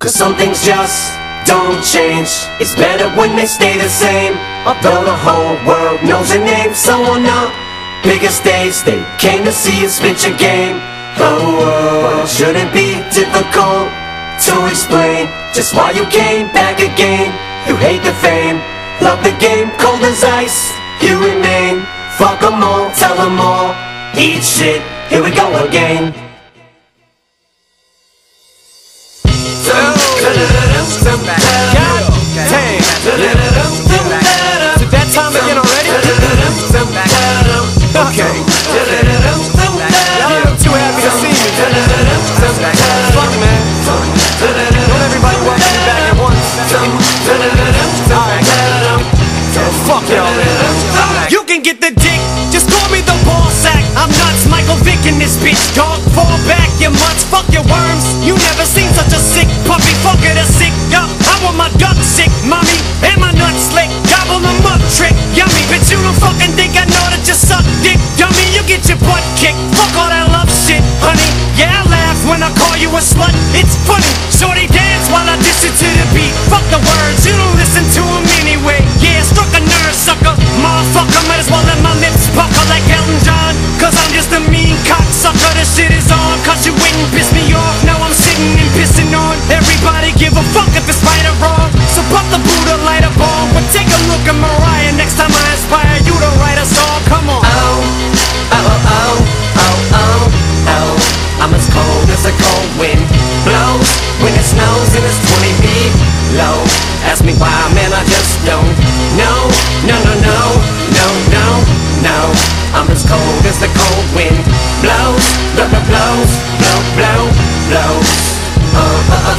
'Cause some things just don't change. It's better when they stay the same. Although the whole world knows your name. So on the biggest stage they came to see you spit your game. Oh, shouldn't be difficult to explain just why you came back again. You hate the fame, love the game, cold as ice you remain. Fuck them all, tell them all, eat shit, here we go again. Is it that time again already? Okay. Y'all too happy to see me. Fuck, man. Don't everybody welcome me back at once. Alright. Fuck y'all, man. You can get the dick, just call me the ball sack. I'm nuts, Michael Vick in this bitch, dog. Fall back, you mutts, fuck your worms. You never seen such a sick puppy, fuck it, a sick duck. I want my duck sick, mommy, and my nuts slick. Gobble them up, trick, yummy. But you don't fucking think I know that you suck dick, dummy. You get your butt kicked, fuck all that love shit, honey. Yeah, I laugh when I call you a slut, it's funny. Shorty dance while I diss it to the beat. Fuck the words, you don't listen to them anyway. Yeah, struck a nerve, sucker. Motherfucker, might as well let my lips pucker like Elton John. 'Cause I'm just a mean cocksucker. This shit is on, 'cause you wouldn't piss me off. Now I'm sitting and pissing on everybody. Give a fuck if it's right or wrong. So pop the Buddha, light a bomb. But take a look at Mariah. Next time I inspire you to write a song. Come on. Oh, oh, oh, oh, oh, oh. I'm as cold as a cold wind blows when it snows and it's 20 feet low. Ask me why, man, I just don't know. No, no, no, no, no, no. I'm as cold as the cold wind blows, blow, blow, blows, blow, blow, blows.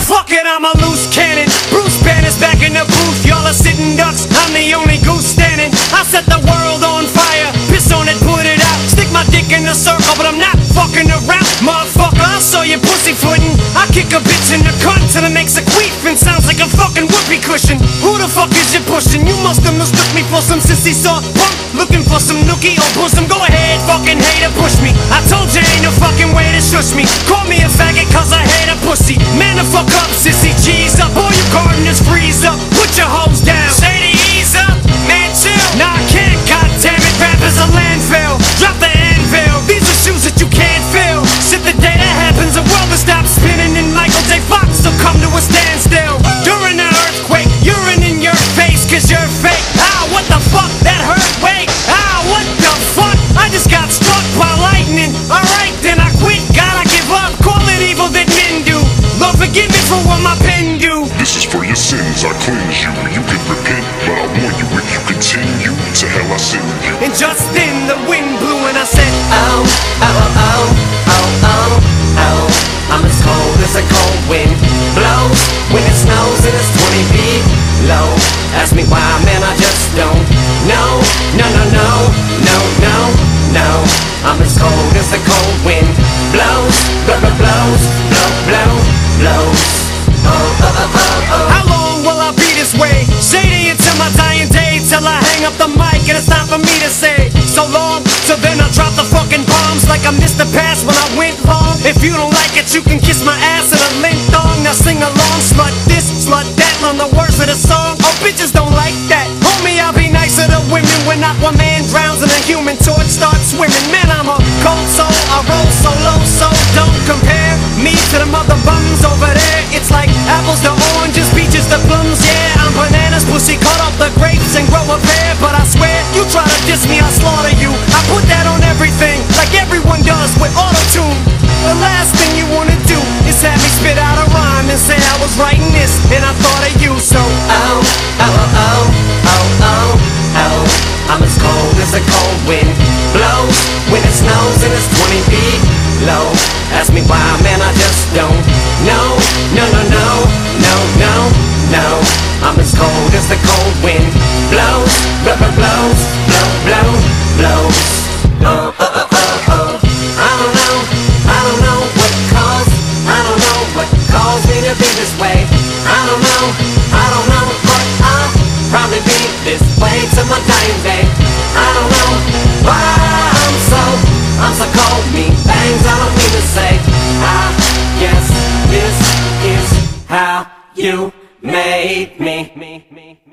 Fuck it, I'm a loose cannon. Bruce Banner's back in the booth. Y'all are sitting ducks, I'm the only goose standing. I set the world on fire, piss on it, put it out. Stick my dick in a circle, but I'm not fucking around. Motherfucker, I'll show you pussyfootin'. I kick a bitch in the cunt till it makes a queef and sounds like a fucking whoopee cushion. Who the fuck is you pushing? You must have mistook me for some sissy soft punk. Looking for some nookie or bosom. Go ahead, fucking hater, push me. I told you ain't no fucking way to shush me. Call me a faggot 'cause I hate a pussy. Man, the fuck up, sissy, cheese up. All you gardeners freeze up. Put your hoes down. Shady, ease up. Man, chill. Nah, I can't, goddammit. Rap is a landfill. Drop the anvil. These are shoes that you can't fill. Shit, the day that happens, the world will stop spinning and Michael J. Fox will come to a standstill. During the earthquake, urine in your face 'cause you're fake. Ah, what the fuck? That hurt, wait. Ah, what the fuck? I just got struck by lightning. Alright, then I quit. Gotta give up. Call it evil that men do. Lord, forgive me for what my pen do. This is for your sins, I cleanse you. You can repent, but I warn you, if you continue, to hell I send you. And just then the wind blew and I said, Oh, oh, oh, oh, oh, oh, oh. I'm as cold as a cold wind blows when it snows and it's 20 feet low. Ask me why, man, I just don't know. No, no, no, no, no, no. I'm as cold as the cold wind blows, blow, blow, blows, blow, blow, blows. Oh, oh, oh, oh, oh. how long will I be this way? Shady until my dying day, till I hang up the mic and it's time for me to say so long. So then I drop the fucking bombs like I missed the pass when I went long. If you don't like it, you can kiss my ass in a link thong. Now sing along, slut this, slut that, learn the words of the song. Oh, bitches don't like that. Homie, I'll be nicer to women when not one man drowns and a human torch starts swimming. Man, I'm a cold soul, I roll solo, so don't compare me to the mother bums over there. It's like apples to oranges, peaches to plums. Yeah, I'm bananas, pussy, cut off the grapes and grow a pear. But I swear, you try to diss me, I'll slaughter you. I put that on everything, like everyone does with auto-tune. The last thing you wanna do is have me spit out a rhyme and say I was writing this and I thought of you. So Oh, oh, oh, oh, oh, oh, oh. I'm as cold as a cold wind blows when it snows and it's 20 feet low. Ask me why, man, I just don't know. No, no, no, no, no, no. I'm as cold as the cold wind blows, blow, blow, blows, blow, blow, blows. Oh, oh, oh, oh, oh. I don't know what caused, I don't know what caused me to be this way. I don't know, but I'll probably be this way till my dying day. I don't know why I'm so cold, mean things I don't mean to say. I guess this is how You made me.